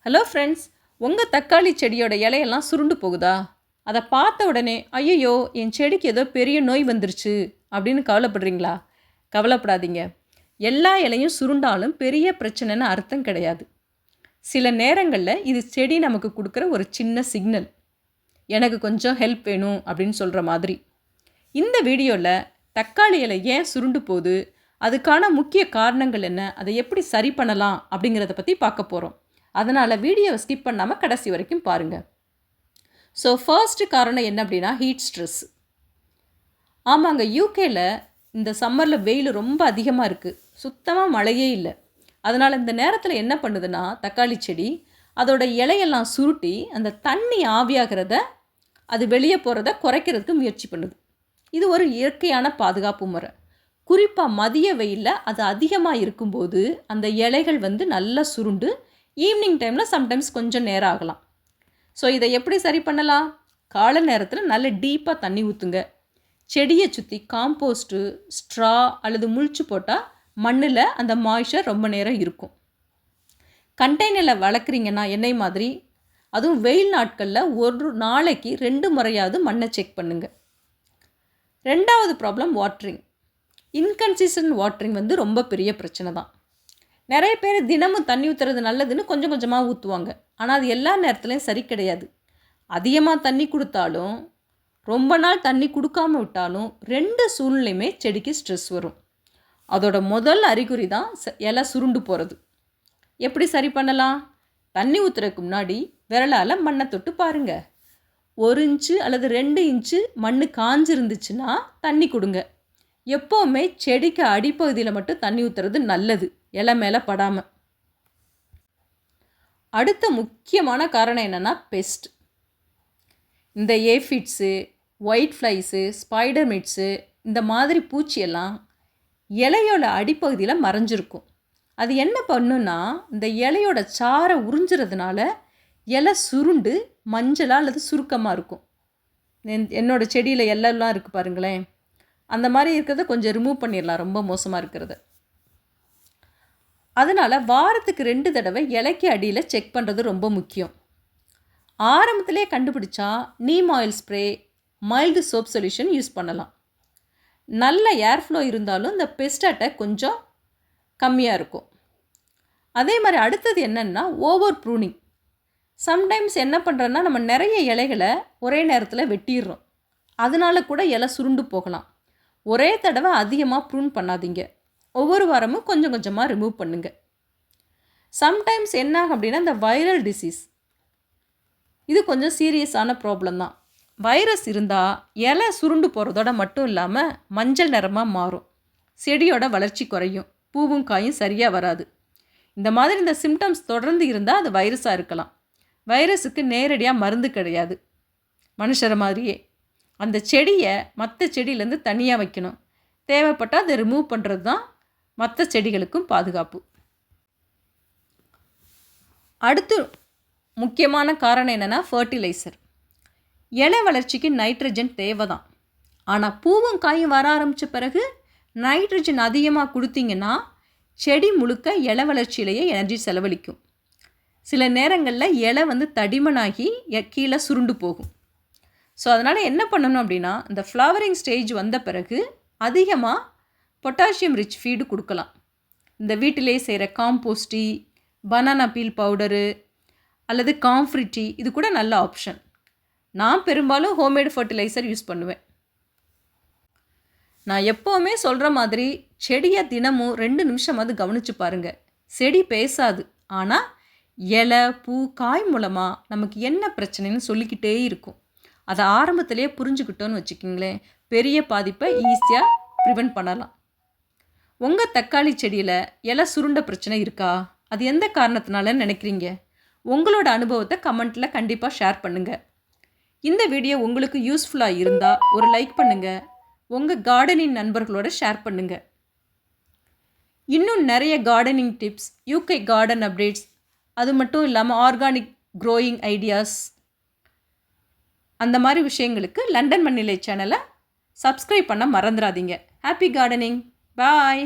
Hello friends, உங்கள் தக்காளி செடியோட இலையெல்லாம் சுருண்டு போகுதா? அதை பார்த்த உடனே ஐயையோ என் செடிக்கு ஏதோ பெரிய நோய் வந்துருச்சு அப்படின்னு கவலைப்படுறீங்களா? கவலைப்படாதீங்க. எல்லா இலையும் சுருண்டாலும் பெரிய பிரச்சனைன்னு அர்த்தம் கிடையாது. சில நேரங்களில் இது செடி நமக்கு கொடுக்குற ஒரு சின்ன சிக்னல். எனக்கு கொஞ்சம் ஹெல்ப் வேணும் அப்படின்னு சொல்கிற மாதிரி. இந்த வீடியோவில் தக்காளி இலை ஏன் சுருண்டு போகுது, அதுக்கான முக்கிய காரணங்கள் என்ன, அதை எப்படி சரி பண்ணலாம் அப்படிங்கிறத பற்றி பார்க்க போகிறோம். அதனால் வீடியோவை ஸ்கிப் பண்ணாமல் கடைசி வரைக்கும் பாருங்கள். ஸோ ஃபர்ஸ்ட் காரணம் என்ன அப்படின்னா ஹீட் ஸ்ட்ரெஸ். ஆமாங்க, யூகேயில் இந்த சம்மரில் வெயில் ரொம்ப அதிகமாக இருக்குது. சுத்தமாக மழையே இல்லை. அதனால் இந்த நேரத்தில் என்ன பண்ணுதுன்னா தக்காளி செடி அதோட இலையெல்லாம் சுருட்டி அந்த தண்ணி ஆவியாகிறத, அது வெளியே போகிறத குறைக்கிறதுக்கு முயற்சி பண்ணுது. இது ஒரு இயற்கையான பாதுகாப்பு முறை. குறிப்பாக மதிய வெயிலில் அது அதிகமாக இருக்கும்போது அந்த இலைகள் நல்லா சுருண்டு ஈவினிங் டைமில் சம்டைம்ஸ் கொஞ்சம் நேரம் ஆகலாம். ஸோ இதை எப்படி சரி பண்ணலாம்? காலை நேரத்தில் நல்ல டீப்பாக தண்ணி ஊற்றுங்க. செடியை சுற்றி காம்போஸ்ட்டு, ஸ்ட்ரா அல்லது முழிச்சு போட்டால் மண்ணில் அந்த மாய்ச்சர் ரொம்ப நேரம் இருக்கும். கண்டெய்னரில் வளர்க்குறீங்கன்னா எண்ணெய் மாதிரி, அதுவும் வெயில் நாட்களில் ஒரு நாளைக்கு 2 முறையாவது மண்ணை செக் பண்ணுங்கள். ரெண்டாவது ப்ராப்ளம் வாட்ரிங். இன்கன்சிஸ்டன்ட் வாட்ரிங் ரொம்ப பெரிய பிரச்சனை தான். நிறைய பேர் தினமும் தண்ணி ஊற்றுறது நல்லதுன்னு கொஞ்சம் கொஞ்சமாக ஊற்றுவாங்க. ஆனால் அது எல்லா நேரத்துலையும் சரி கிடையாது. அதிகமாக தண்ணி கொடுத்தாலும் ரொம்ப நாள் தண்ணி கொடுக்காம விட்டாலும் 2 சூழ்நிலையுமே செடிக்கு ஸ்ட்ரெஸ் வரும். அதோட முதல் அறிகுறி தான் இலை சுருண்டு போகிறது. எப்படி சரி பண்ணலாம்? தண்ணி ஊற்றுறதுக்கு முன்னாடி விரலால் மண்ணை தொட்டு பாருங்கள். 1 இன்ச்சு அல்லது 2 இன்ச்சு மண் காஞ்சிருந்துச்சுன்னா தண்ணி கொடுங்க. எப்போவுமே செடிக்கு அடிப்பகுதியில் மட்டும் தண்ணி ஊற்றுறது நல்லது, இலை மேலே படாமல். அடுத்த முக்கியமான காரணம் என்னென்னா பெஸ்ட். இந்த ஏஃபிட்ஸு, ஒயிட் ஃப்ளைஸு, ஸ்பைடர் மிட்ஸு, இந்த மாதிரி பூச்சியெல்லாம் இலையோட அடிப்பகுதியில் மறைஞ்சிருக்கும். அது என்ன பண்ணுன்னா இந்த இலையோட சாரை உறிஞ்சுறதுனால இலை சுருண்டு மஞ்சளாக அல்லது சுருக்கமாக இருக்கும். என்னோடய செடியில் எல்லாம் இருக்குது பாருங்களேன். அந்த மாதிரி இருக்கிறத கொஞ்சம் ரிமூவ் பண்ணிடலாம், ரொம்ப மோசமாக இருக்கிறத. அதனால் வாரத்துக்கு 2 தடவை இலைக்கு அடியில் செக் பண்ணுறது ரொம்ப முக்கியம். ஆரம்பத்திலே கண்டுபிடிச்சா neem oil spray, mild soap solution use பண்ணலாம். நல்ல ஏர் ஃப்ளோ இருந்தாலும் இந்த பெஸ்ட் அட்டாக் கொஞ்சம் கம்மியாக இருக்கும். அதே மாதிரி அடுத்தது என்னென்னா ஓவர் ப்ரூனிங். சம்டைம்ஸ் என்ன பண்ணுறோன்னா நம்ம நிறைய இலைகளை ஒரே நேரத்தில் வெட்டிடுறோம். அதனால கூட இலை சுருண்டு போகலாம். ஒரே தடவை அதிகமாக ப்ரூன் பண்ணாதீங்க. ஒவ்வொரு வாரமும் கொஞ்சம் கொஞ்சமாக ரிமூவ் பண்ணுங்கள். சம்டைம்ஸ் என்ன ஆகும் அப்படின்னா இந்த வைரல் டிசீஸ், இது கொஞ்சம் சீரியஸான ப்ராப்ளம் தான். வைரஸ் இருந்தால் இலை சுருண்டு போகிறதோட மட்டும் இல்லாமல் மஞ்சள் நிறமாக மாறும். செடியோட வளர்ச்சி குறையும், பூவும் காயும் சரியாக வராது. இந்த மாதிரி இந்த சிம்டம்ஸ் தொடர்ந்து இருந்தால் அது வைரஸாக இருக்கலாம். வைரஸுக்கு நேரடியாக மருந்து கிடையாது. மனுஷரை மாதிரியே அந்த செடியை மற்ற செடியிலேருந்து தனியாக வைக்கணும். தேவைப்பட்டால் அதை ரிமூவ் பண்ணுறது தான் மற்ற செடிகளுக்கும் பாதுகாப்பு. அடுத்து முக்கியமான காரணம் என்னென்னா ஃபர்டிலைசர். இலை வளர்ச்சிக்கு நைட்ரஜன் தேவை தான். ஆனால் பூவும் காயும் வர ஆரம்பித்த பிறகு நைட்ரஜன் அதிகமாக கொடுத்தீங்கன்னா செடி முழுக்க இலை வளர்ச்சியிலேயே எனர்ஜி செலவழிக்கும். சில நேரங்களில் இலை தடிமனாகி கீழே சுருண்டு போகும். ஸோ அதனால் என்ன பண்ணணும் அப்படின்னா இந்த ஃப்ளவரிங் ஸ்டேஜ் வந்த பிறகு அதிகமாக பொட்டாசியம் ரிச் ஃபீடு கொடுக்கலாம். இந்த வீட்டிலே செய்கிற காம்போஸ்டி, பனானா பீல் பவுடரு அல்லது காம்ஃப்ரிட்டி, இது கூட நல்ல ஆப்ஷன். நான் பெரும்பாலும் ஹோம்மேடு ஃபர்டிலைசர் யூஸ் பண்ணுவேன். நான் எப்போவுமே சொல்கிற மாதிரி செடியை தினமும் 2 நிமிஷமாவது கவனித்து பாருங்கள். செடி பேசாது, ஆனால் இலை, பூ, காய் மூலமாக நமக்கு என்ன பிரச்சனைன்னு சொல்லிக்கிட்டே இருக்கும். அதை ஆரம்பத்திலேயே புரிஞ்சுக்கிட்டோன்னு வச்சுக்கிங்களேன், பெரிய பாதிப்பை ஈஸியாக ப்ரிவெண்ட் பண்ணலாம். உங்கள் தக்காளி செடியில் இலை சுருண்ட பிரச்சனை இருக்கா? அது எந்த காரணத்தினாலன்னு நினைக்கிறீங்க? உங்களோட அனுபவத்தை கமெண்ட்டில் கண்டிப்பாக ஷேர் பண்ணுங்கள். இந்த வீடியோ உங்களுக்கு யூஸ்ஃபுல்லாக இருந்தால் ஒரு லைக் பண்ணுங்கள். உங்கள் கார்டனிங் நண்பர்களோட ஷேர் பண்ணுங்கள். இன்னும் நிறைய gardening tips, UK garden updates, அது மட்டும் இல்லாமல் ஆர்கானிக் க்ரோயிங் ஐடியாஸ், அந்த மாதிரி விஷயங்களுக்கு லண்டன் மண்ணிலை சேனலை சப்ஸ்கிரைப் பண்ண மறந்துடாதீங்க. Happy gardening. பாய்.